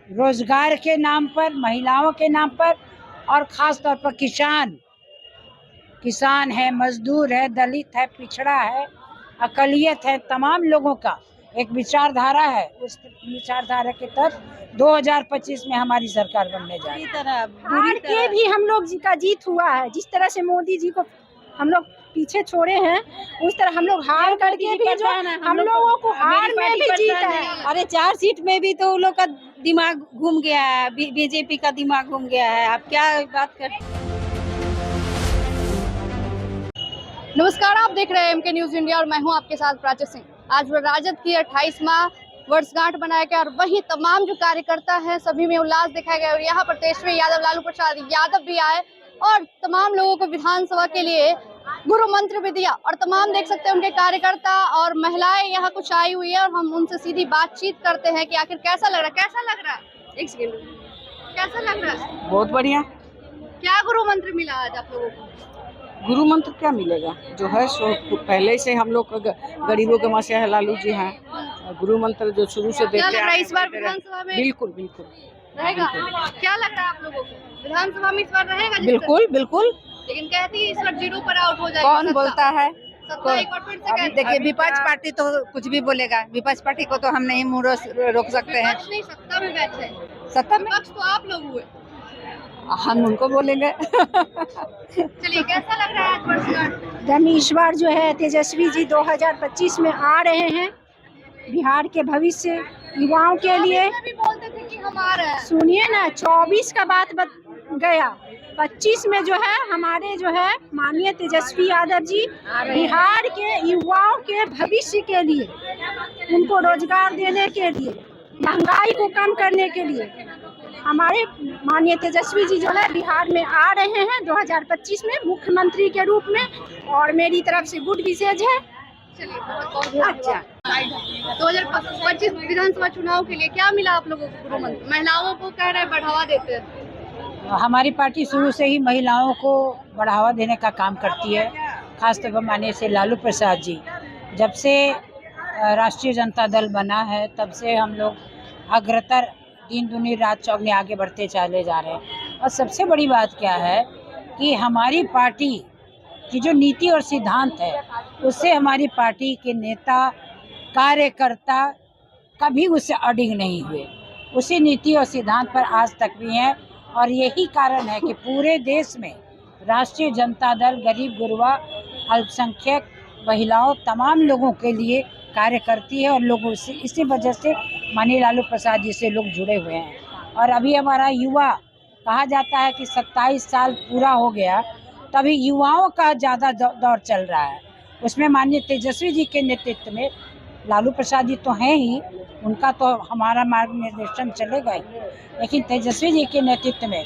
रोजगार के नाम पर, महिलाओं के नाम पर, और खास तौर पर किसान है, मजदूर है, दलित है, पिछड़ा है, अकलियत है, तमाम लोगों का एक विचारधारा है। उस विचारधारा के तहत 2025 में हमारी सरकार बनने जा रही है। हार के भी हम लोग जी का जीत हुआ है। जिस तरह से मोदी जी को हम लोग पीछे छोड़े हैं, उस तरह हम लोग हार करके भी जो हम लोगों को हार में भी जीत है। अरे 4 सीट में भी तो उन लोग का दिमाग घूम गया है, बीजेपी का दिमाग घूम गया है। आप क्या बात कर। नमस्कार, आप देख रहे हैं एमके न्यूज इंडिया और मैं हूं आपके साथ प्राची सिंह। आज राजद की 28वां वर्षगांठ बनाया गया और वही तमाम जो कार्यकर्ता हैं सभी में उल्लास दिखाया गया। और यहाँ पर तेजस्वी यादव, लालू प्रसाद यादव भी आए और तमाम लोगों को विधानसभा के लिए गुरु मंत्र भी दिया। और तमाम देख सकते हैं उनके कार्यकर्ता और महिलाएं यहाँ कुछ आई हुई है और हम उनसे सीधी बातचीत करते हैं कि आखिर कैसा लग रहा है। एक सेकेंड, कैसा लग रहा है? बहुत बढ़िया। क्या गुरु मंत्र मिला आज आप लोगों को? गुरु मंत्र क्या मिलेगा, जो है सो पहले से हम लोग गरीबों के मसीहा है, लालू जी हैं। गुरु मंत्र जो शुरू से देते आ रहे हैं इस बार विधानसभा में बिल्कुल रहेगा। क्या लग रहा है आप लोगों को, विधानसभा में इस बार रहेगा? बिल्कुल। लेकिन कहती है इस बार 0 पर आउट हो जाएगा। कौन बोलता है? सत्ता एक बार फिर से कहती है। देखिए, विपक्ष पार्टी तो कुछ भी बोलेगा। विपक्ष पार्टी को तो हम नहीं मुंह रोक सकते हैं। विपक्ष नहीं, सत्ता में बैठे। सत्ता में विपक्ष तो आप लोग हुए। हम उनको बोलेंगे। चलिए, कैसा लग रहा है आज वर्षगांठ? हम इस बार जो है तेजस्वी जी 2025 में आ रहे हैं बिहार के भविष्य युवाओं के लिए। भी बोलते थे कि हम आ रहे हैं। सुनिए ना, 24 का बात गया, 25 में जो है हमारे जो है माननीय तेजस्वी यादव जी बिहार के युवाओं के भविष्य के लिए, उनको रोजगार देने के लिए, महंगाई को कम करने के लिए हमारे माननीय तेजस्वी जी जो है बिहार में आ रहे हैं 2025 में मुख्यमंत्री के रूप में। और मेरी तरफ से गुड विशेष है। चलिए, बहुत अच्छा। 2025 विधानसभा चुनाव के लिए क्या मिला आप लोगों को गुरु मंत्र? महिलाओं को कह रहे हैं बढ़ावा देते हैं। हमारी पार्टी शुरू से ही महिलाओं को बढ़ावा देने का काम करती है। खासतौर पर माननीय से लालू प्रसाद जी जब से राष्ट्रीय जनता दल बना है तब से हम लोग अग्रतर दिन दुनी रात चौगने आगे बढ़ते चले जा रहे हैं। और सबसे बड़ी बात क्या है कि हमारी पार्टी की जो नीति और सिद्धांत है उससे हमारी पार्टी के नेता कार्यकर्ता कभी उससे अडिग नहीं हुए। उसी नीति और सिद्धांत पर आज तक भी हैं। और यही कारण है कि पूरे देश में राष्ट्रीय जनता दल गरीब गुरबा अल्पसंख्यक महिलाओं तमाम लोगों के लिए कार्य करती है। और लोगों से इसी वजह से माननीय लालू प्रसाद जी से लोग जुड़े हुए हैं। और अभी हमारा युवा कहा जाता है कि 27 साल पूरा हो गया, तभी युवाओं का ज़्यादा दौर चल रहा है। उसमें माननीय तेजस्वी जी के नेतृत्व में, लालू प्रसाद जी तो हैं ही, उनका तो हमारा मार्गदर्शन चलेगा ही, लेकिन तेजस्वी जी के नेतृत्व में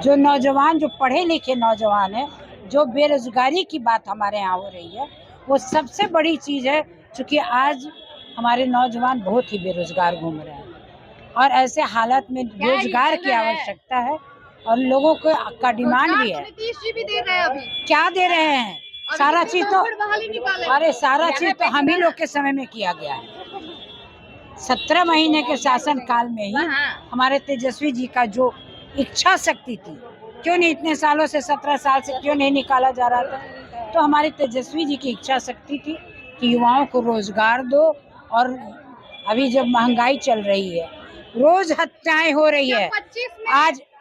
जो नौजवान, जो पढ़े लिखे नौजवान हैं, जो बेरोजगारी की बात हमारे यहाँ हो रही है, वो सबसे बड़ी चीज़ है। चूँकि आज हमारे नौजवान बहुत ही बेरोजगार घूम रहे हैं और ऐसे हालत में रोजगार की आवश्यकता है और लोगों को का डिमांड भी है। नीतीश जी भी दे रहे हैं। अभी क्या दे रहे हैं? सारा चीज तो, अरे सारा चीज तो हम ही लोग के समय में किया गया है। 17 महीने के शासन काल में ही हमारे तेजस्वी जी का जो इच्छा शक्ति थी, क्यों नहीं इतने सालों से, 17 साल से क्यों नहीं निकाला जा रहा था? तो हमारे तेजस्वी जी की इच्छा शक्ति थी कि युवाओं को रोजगार दो। और अभी जब महंगाई चल रही है, रोज हत्याएं हो रही है,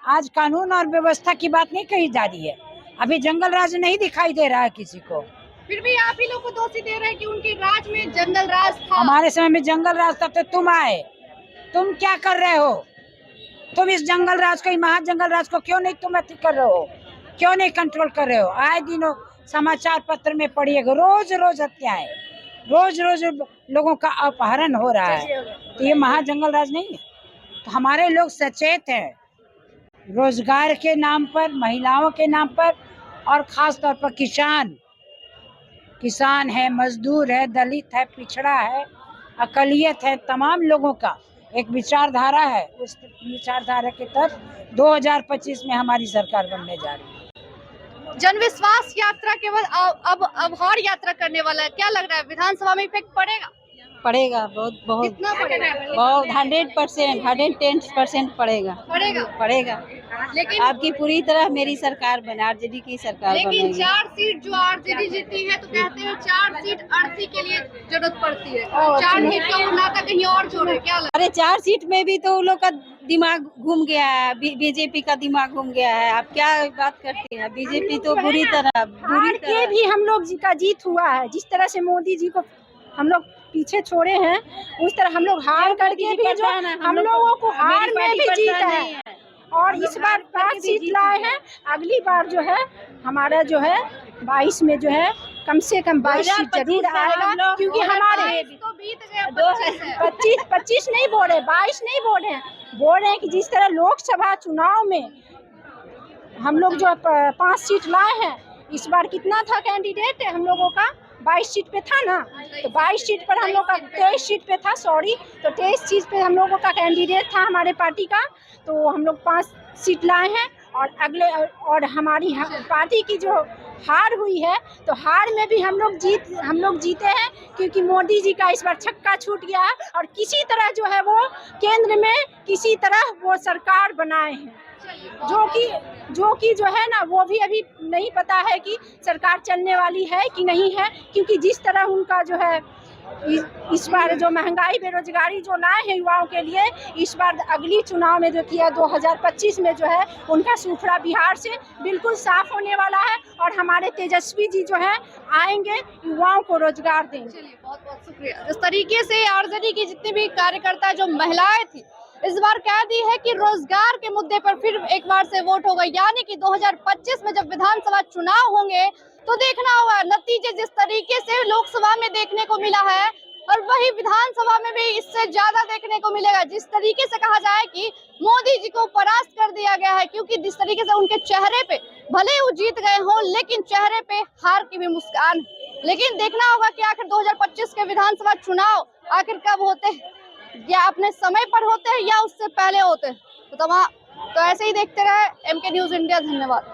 आज कानून और व्यवस्था की बात नहीं कही जा रही है, अभी जंगल राज नहीं दिखाई दे रहा है किसी को। फिर भी आप ही लोग को दोषी दे रहे हैं कि उनके राज में जंगल राज था। हमारे समय में जंगल राज था तो तुम आए, तुम क्या कर रहे हो? तुम इस जंगल राज को, महा जंगल राज को क्यों नहीं तुम अति कर रहे हो, क्यों नहीं कंट्रोल कर रहे हो? आए दिनों समाचार पत्र में पढ़िएगा, रोज रोज हत्याएं, रोज रोज लोगों का अपहरण हो रहा है। तो ये महा जंगल राज नहीं है। तो हमारे लोग सचेत हैं रोजगार के नाम पर, महिलाओं के नाम पर, और खास तौर पर किसान है, मजदूर है, दलित है, पिछड़ा है, अकलियत है, तमाम लोगों का एक विचारधारा है। उस विचारधारा के तहत 2025 में हमारी सरकार बनने जा रही है। जन विश्वास यात्रा केवल अब आभार यात्रा करने वाला है। क्या लग रहा है, विधानसभा में इफेक्ट पड़ेगा? पड़ेगा, बहुत बहुत कितना पड़ेगा? बहुत 100%, 110% पड़ेगा पड़ेगा। पड़ेगा। लेकिन आपकी पूरी तरह मेरी सरकार बने, आरजेडी की सरकार लेकिन बनेगी। 4 सीट जो आरजेडी जीती है तो कहते हैं 4 सीट अर्थी के लिए जरूरत पड़ती है। 4 सीट का नाता कहीं और जोड़े, क्या लगता अरे 4 सीट में भी तो उन लोग का दिमाग घूम गया है, बीजेपी का दिमाग घूम गया है। आप क्या बात करते हैं? बीजेपी तो बुरी तरह हार के भी हम लोग जी का जीत हुआ है। जिस तरह से मोदी जी को हम लोग पीछे छोड़े हैं, उस तरह हम लोग हार करके भी जो हम लोगों को हार में भी जीत है। और इस बार 5 सीट लाए हैं। अगली बार जो है हमारा जो है 22 में जो है कम से कम 22 सीट जरूर आएगा, क्योंकि हमारे है? तो बीत गया 25 है। 25 नहीं बोल रहे, 22 नहीं बोल रहे हैं। बोल रहे हैं कि जिस तरह लोकसभा चुनाव में हम लोग जो 5 सीट लाए हैं, इस बार कितना था कैंडिडेट हम लोगों का? 22 सीट पे था ना, तो 22 सीट पर हम लोग का 23 सीट पे था, सॉरी, तो 23 सीट पे हम लोगों का कैंडिडेट था हमारे पार्टी का। तो हम लोग 5 सीट लाए हैं और अगले और हमारी पार्टी की जो हार हुई है, तो हार में भी हम लोग जीते हैं, क्योंकि मोदी जी का इस बार छक्का छूट गया है और किसी तरह जो है वो केंद्र में किसी तरह वो सरकार बनाए हैं, जो कि जो है ना वो भी अभी नहीं पता है कि सरकार चलने वाली है कि नहीं है, क्योंकि जिस तरह उनका जो है इस बार जो महंगाई बेरोजगारी जो लाए हैं युवाओं के लिए, इस बार अगली चुनाव में जो किया 2025 में जो है उनका सूखड़ा बिहार से बिल्कुल साफ होने वाला है और हमारे तेजस्वी जी जो है आएंगे, युवाओं को रोजगार देंगे। चलिए, बहुत बहुत शुक्रिया। इस तरीके से आरजेडी की जितनी भी कार्यकर्ता जो महिलाएं थी, इस बार कह दी है कि रोजगार के मुद्दे पर फिर एक बार से वोट होगा, यानी कि 2025 में जब विधानसभा चुनाव होंगे तो देखना होगा नतीजे जिस तरीके से लोकसभा में देखने को मिला है और वही विधानसभा में भी इससे ज्यादा देखने को मिलेगा। जिस तरीके से कहा जाए कि मोदी जी को परास्त कर दिया गया है, क्योंकि जिस तरीके से उनके चेहरे पे भले वो जीत गए हों लेकिन चेहरे पे हार की भी मुस्कान। लेकिन देखना होगा कि आखिर 2025 के विधानसभा चुनाव आखिर कब होते हैं, या अपने समय पर होते हैं या उससे पहले होते हैं। तो ऐसे ही देखते रहे MK न्यूज़ इंडिया। धन्यवाद।